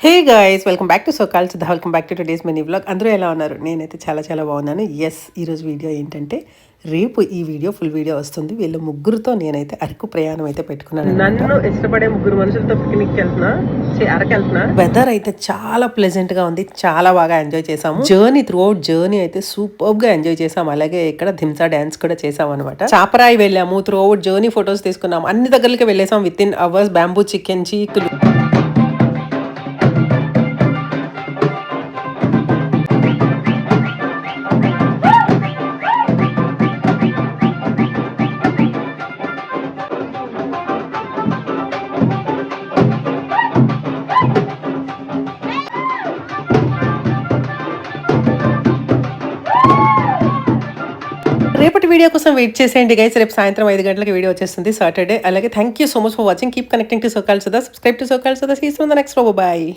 Hey guys welcome back to socal Sudha welcome back to today's mini vlog. అందరూ ఎలా ఉన్నారు? నేనైతే చాలా చాలా బాగున్నాను. ఈరోజు వీడియో ఏంటంటే రేపు ఈ వీడియో ఫుల్ వీడియో వస్తుంది. వీళ్ళ ముగ్గురుతో నేనైతే అరకు ప్రయాణం అయితే పెట్టుకున్నాను. నన్ను ఇష్టపడే ముగ్గురు మనుషులతో పిక్నిక్ వెళ్తున్నా. వెదర్ అయితే చాలా ప్లెజెంట్ గా ఉంది. చాలా బాగా ఎంజాయ్ చేసాము. త్రూ అవుట్ జర్నీ అయితే సూపర్ గా ఎంజాయ్ చేసాము. అలాగే ఇక్కడ ధింసా డాన్స్ కూడా చేసాం అనమాట. చాపరాయి వెళ్ళాము. త్రూ అవుట్ జర్నీ ఫొటోస్ తీసుకున్నాం. అన్ని దగ్గరికి వెళ్ళేసాం within hours. Bamboo chicken చీకులు రేపటి వీడియో కోసం వెయిట్ చేసేయండి గైస్. రేపు సాయంత్రం 5 గంటలకి వీడియో వచ్చేస్తుంది సాటర్డే. అలాగే thank you so much for watching. Keep connecting to socal Sudha. Subscribe to socal Sudha. See you in the next. Bye.